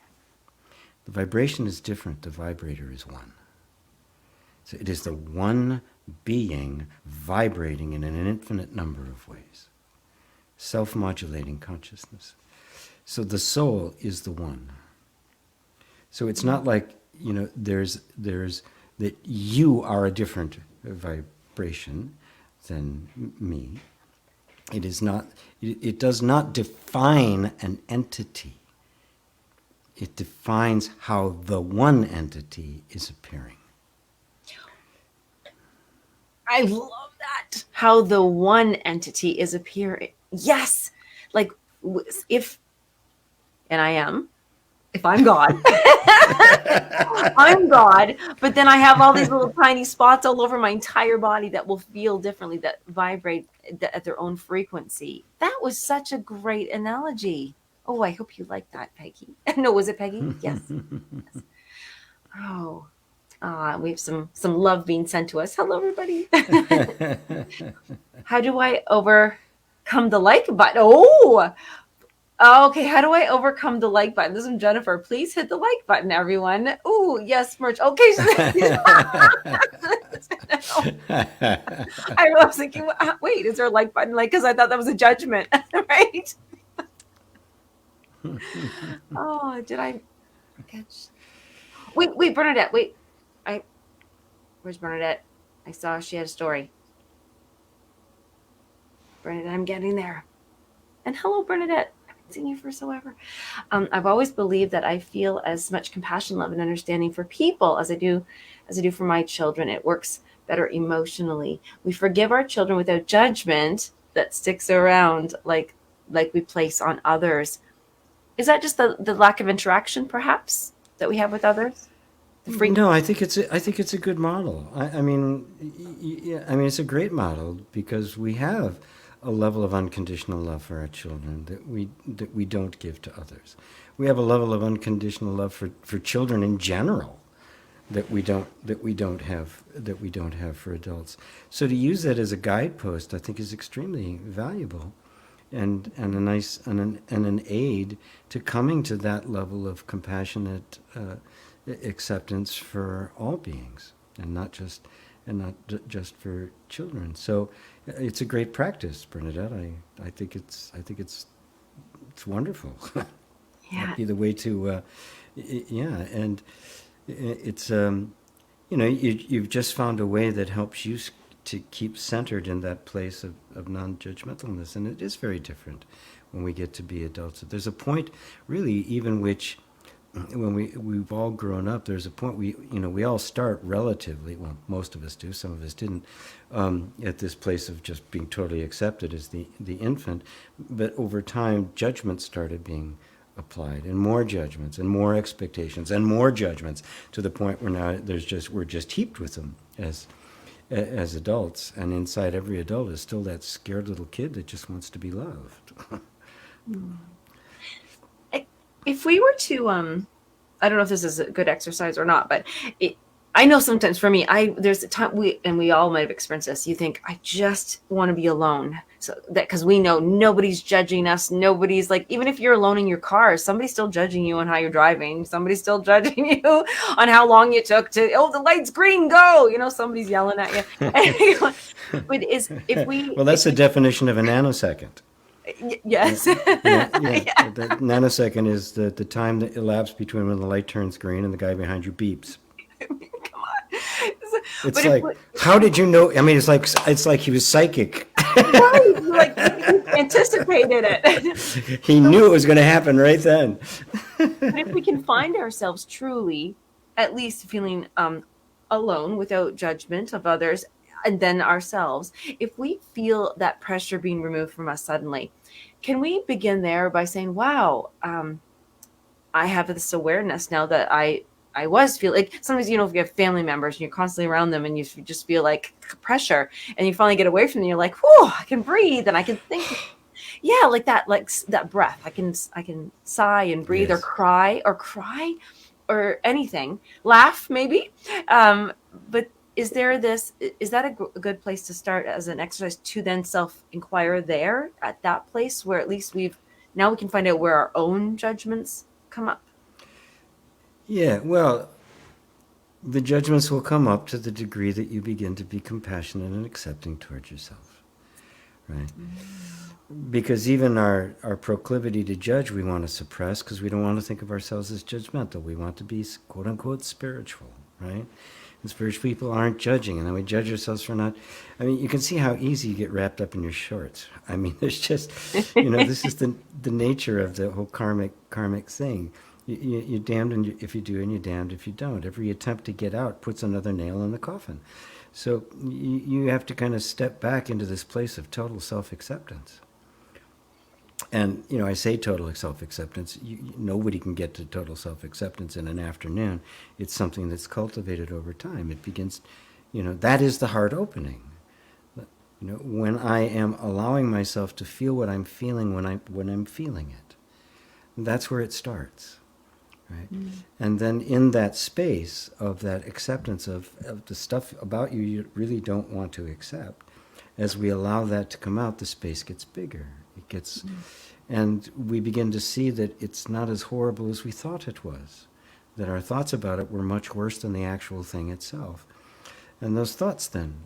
The vibration is different. The vibrator is one. So it is the one being vibrating in an infinite number of ways. Self-modulating consciousness. So the soul is the one. So it's not like, there's that you are a different vibration than me. It is not. It does not define an entity. It defines how the one entity is appearing. I love that. How the one entity is appearing. Yes. Like if, and I am, if I'm God, I'm God, but then I have all these little tiny spots all over my entire body that will feel differently, that vibrate at their own frequency. That was such a great analogy. Oh, I hope you like that, Peggy. No, was it Peggy? Yes. Yes. Oh, we have some love being sent to us. Hello, everybody. How do I overcome the like button? Oh, okay. How do I overcome the like button? This is Jennifer. Please hit the like button, everyone. Oh, yes, merch. Okay. I was thinking, wait, is there a like button? Like, because I thought that was a judgment, right? Oh, did I catch? Wait, Bernadette. Wait, where's Bernadette? I saw she had a story. Bernadette, I'm getting there. And hello, Bernadette. I haven't seen you for so ever. I've always believed that I feel as much compassion, love, and understanding for people as I do for my children. It works better emotionally. We forgive our children without judgment that sticks around like we place on others. Is that just the lack of interaction, perhaps, that we have with others? No, I think it's a good model. I mean, it's a great model because we have a level of unconditional love for our children that we don't give to others. We have a level of unconditional love for children in general that we don't have for adults. So to use that as a guidepost, I think, is extremely valuable, and a nice and an aid to coming to that level of compassionate acceptance for all beings, and not just for children. So it's a great practice, Bernadette. I think it's wonderful. Yeah. Be the way to and it's you've just found a way that helps you to keep centered in that place of non-judgmentalness, and it is very different when we get to be adults. There's a point, really, even which, when we've all grown up, there's a point we all start relatively, well, most of us do, some of us didn't, at this place of just being totally accepted as the infant. But over time, judgments started being applied, and more judgments, and more expectations, and more judgments, to the point where now we're just heaped with them as adults. And inside every adult is still that scared little kid that just wants to be loved. If we were to, I don't know if this is a good exercise or not, but I know sometimes for me, there's a time we all might have experienced this. You think, I just want to be alone. So that, because we know nobody's judging us. Nobody's like, even if you're alone in your car, somebody's still judging you on how you're driving. Somebody's still judging you on how long it took to, the light's green, go. Somebody's yelling at you. But if we, well, that's the definition of a nanosecond. Yes. Yeah. The nanosecond is the time that elapsed between when the light turns green and the guy behind you beeps. Come on. It's like, how did you know? I mean, it's like he was psychic. Right. Like, he anticipated it. He knew it was going to happen right then. But if we can find ourselves truly, at least feeling alone without judgment of others, and then ourselves, if we feel that pressure being removed from us suddenly, can we begin there by saying, wow, I have this awareness now that I was feeling like, sometimes, if you have family members and you're constantly around them and you just feel like pressure, and you finally get away from them, you're like, whew, I can breathe and I can think. Yeah, like that breath. I can sigh and breathe. Yes. or cry or anything, laugh maybe. But is that a good place to start as an exercise, to then self-inquire there at that place where at least we can find out where our own judgments come up? Yeah, well, the judgments will come up to the degree that you begin to be compassionate and accepting towards yourself, right? Because even our proclivity to judge, we want to suppress, because we don't want to think of ourselves as judgmental. We want to be, quote unquote, spiritual, right? And spiritual people aren't judging, and then we judge ourselves for not. I mean, you can see how easy you get wrapped up in your shorts. I mean, there's just, this is the nature of the whole karmic thing. You're damned if you do, and you're damned if you don't. Every attempt to get out puts another nail in the coffin. So you have to kind of step back into this place of total self-acceptance. And, you know, I say total self-acceptance. Nobody can get to total self-acceptance in an afternoon. It's something that's cultivated over time. It begins, you know, that is the heart opening. You know, when I am allowing myself to feel what I'm feeling when I'm feeling it, that's where it starts, right? And then in that space of that acceptance of the stuff about you you really don't want to accept, as we allow that to come out, the space gets bigger. It gets, and we begin to see that it's not as horrible as we thought it was, that our thoughts about it were much worse than the actual thing itself. And those thoughts then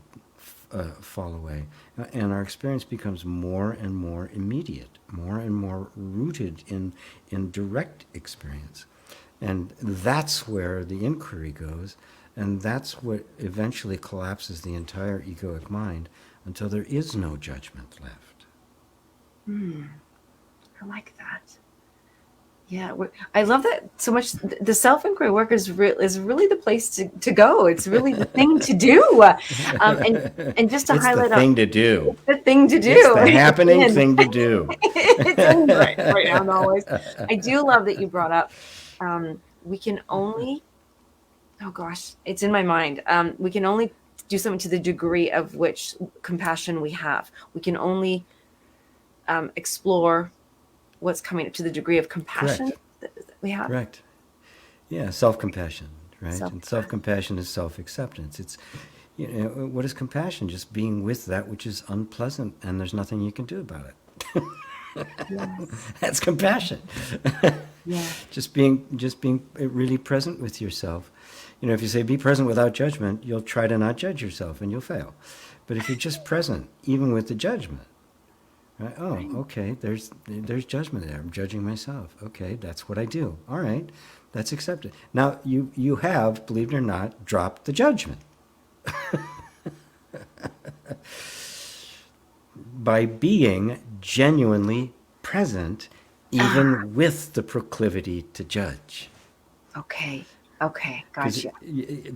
fall away. And our experience becomes more and more immediate, more and more rooted in direct experience. And that's where the inquiry goes, and that's what eventually collapses the entire egoic mind until there is no judgment left. I like that. Yeah, I love that so much. The self-inquiry work is really the place to go. It's really the thing to do. And just to It's highlight the thing to do. the thing to do. It's the happening thing to do. It's in right now, always. I do love that you brought up. We can only. Oh gosh, it's in my mind. We can only do something to the degree of which compassion we have. We can only explore what's coming up to the degree of compassion that we have. Correct. Yeah, self-compassion, right? And self-compassion is self-acceptance. It's, you know, what is compassion? Just being with that which is unpleasant, and there's nothing you can do about it. Yes. That's compassion. Yeah. Just being really present with yourself. You know, if you say be present without judgment, you'll try to not judge yourself, and you'll fail. But if you're just present, even with the judgment, right? Oh, okay, there's judgment there. I'm judging myself. Okay, that's what I do. All right, that's accepted. Now, you have, believe it or not, dropped the judgment. By being genuinely present, even with the proclivity to judge. Okay, gotcha.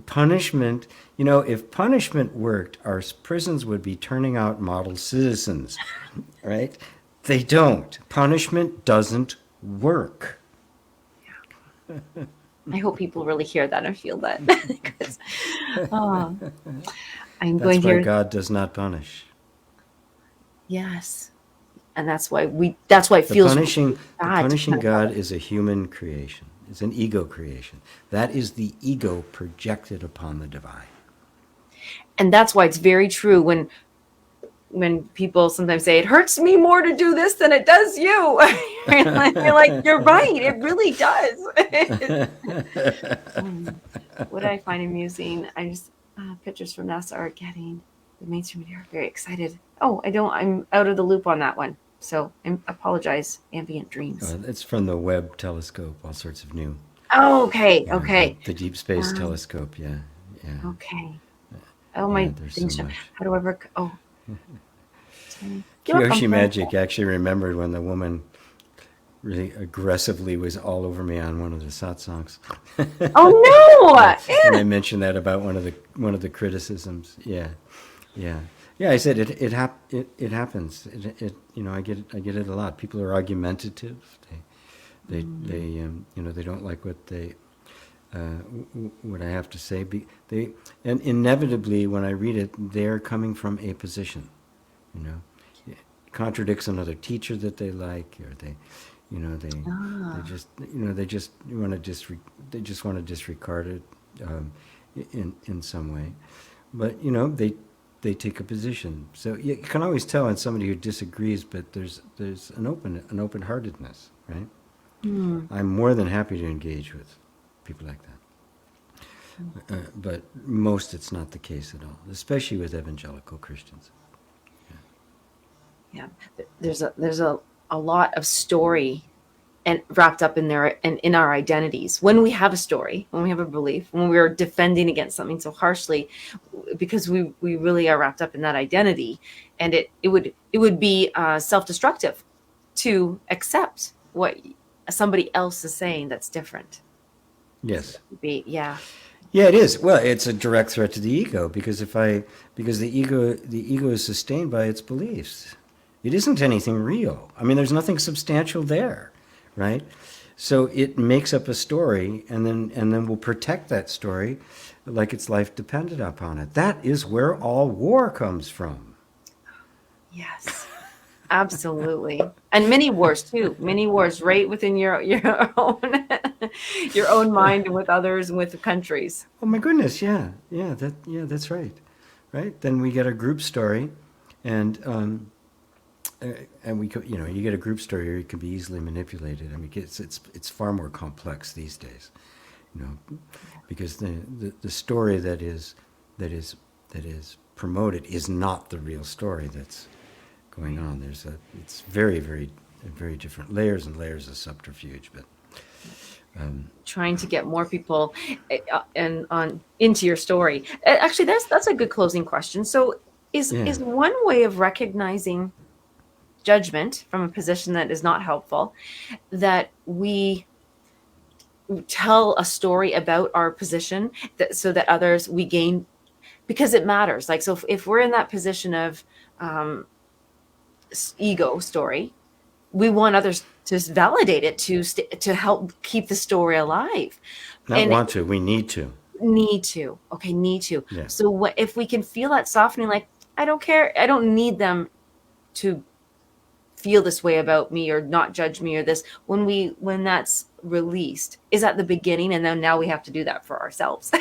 Punishment, you know, if punishment worked, our prisons would be turning out model citizens, right? They don't. Punishment doesn't work. I hope people really hear that and feel that. Because, I'm That's going why here. God does not punish. Yes, and that's why it feels The bad. punishing God is a human creation. It's an ego creation. That is the ego projected upon the divine. And that's why it's very true when people sometimes say it hurts me more to do this than it does you. You're like, you're right, it really does. What I find amusing, I just pictures from NASA are getting the mainstream media are very excited. I'm out of the loop on that one. So I apologize, ambient dreams. It's from the Webb telescope, all sorts of new. Oh, okay. The Deep Space Telescope, yeah. Okay. Oh, my things. So much. How do I work? Oh. Kyoshi Magic actually remembered when the woman really aggressively was all over me on one of the satsangs. Oh no! And I mentioned that about one of the criticisms. Yeah. I said it happens. It you know, I get it a lot. People are argumentative. They they don't like what I have to say. And inevitably when I read it, they're coming from a position. You know, it contradicts another teacher that they like, or they just want to disregard it in some way. But you know, they take a position. So you can always tell in somebody who disagrees, but there's an open-heartedness, right? I'm more than happy to engage with people like that. But most it's not the case at all, especially with evangelical Christians. Yeah, there's a lot of story and wrapped up in there and in our identities. When we have a story, when we have a belief, when we're defending against something so harshly, because we really are wrapped up in that identity, and it would be self-destructive to accept what somebody else is saying that's different. Yes. Yeah, it is. Well, it's a direct threat to the ego because the ego is sustained by its beliefs. It isn't anything real. I mean, there's nothing substantial there, right? So it makes up a story, and then we'll protect that story like its life depended upon it. That is where all war comes from. Yes. Absolutely. And many wars too. Many wars right within your own your own mind and with others and with the countries. Oh my goodness, yeah, that's right, right. Then we get a group story, and we could, you get a group story, or it can be easily manipulated. I mean, it's far more complex these days, because the story that is promoted is not the real story that's going on. It's very, very, very different layers and layers of subterfuge, but trying to get more people into your story. Actually, that's a good closing question. So is one way of recognizing judgment from a position that is not helpful that we tell a story about our position so that others we gain, because it matters. Like, so if we're in that position of ego story, we want others to validate it, to help keep the story alive. We need to. Okay, need to. Yeah. So if we can feel that softening, like, I don't care, I don't need them to feel this way about me or not judge me or this, when that's released, is at the beginning, and then now we have to do that for ourselves.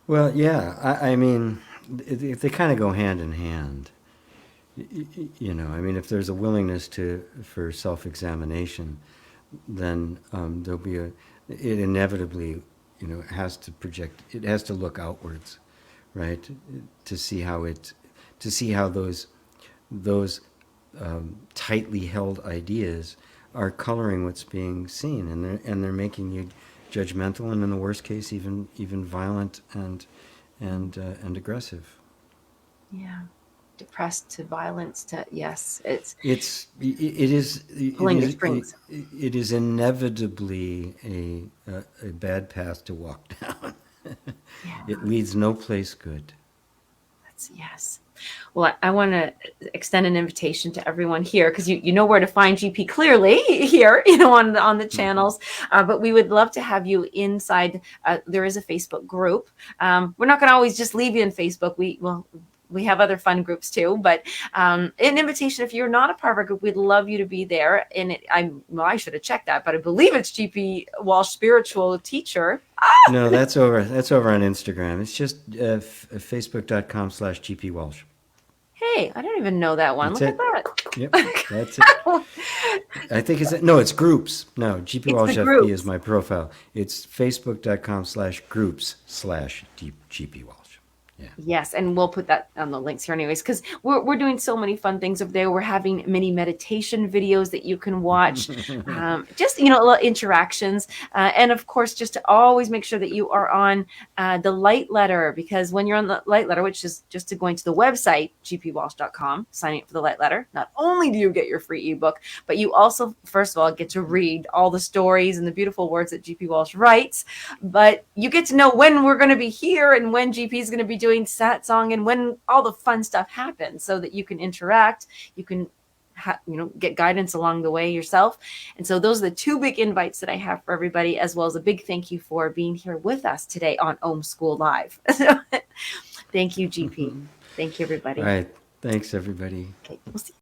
Well, yeah, I mean, they kind of go hand in hand. I mean, if there's a willingness for self-examination, then there'll be it inevitably, has to project, it has to look outwards, right? To see how those tightly held ideas are coloring what's being seen, and they're making you judgmental, and in the worst case, even violent and aggressive. Yeah. Depressed to violence to, yes, it is inevitably a bad path to walk down. Yeah. It leads no place good. Yes. Well, I want to extend an invitation to everyone here, because you know where to find GP clearly here, on the channels. But we would love to have you inside. There is a Facebook group. We're not going to always just leave you in Facebook. We have other fun groups too, but an invitation, if you're not a part of our group, we'd love you to be there. And I should have checked that, but I believe it's GP Walsh Spiritual Teacher. No, that's over on Instagram. It's just facebook.com/GP Walsh. Hey, I don't even know that one. That's Look at that. Yep, that's it. I think it's groups. No, GP Walsh FP is my profile. It's facebook.com/groups/GP Walsh. Yeah. Yes, and we'll put that on the links here anyways, because we're doing so many fun things over there. We're having many meditation videos that you can watch, just little interactions, and of course, just to always make sure that you are on the light letter, because when you're on the light letter, which is just going to the website gpwalsh.com, signing up for the light letter, not only do you get your free ebook, but you also, first of all, get to read all the stories and the beautiful words that GP Walsh writes, but you get to know when we're going to be here and when GP is going to be doing satsang and when all the fun stuff happens, so that you can interact, you can get guidance along the way yourself. And so those are the two big invites that I have for everybody, as well as a big thank you for being here with us today on Om School Live. Thank you, GP. Thank you, everybody. All right. Thanks, everybody. Okay, we'll see.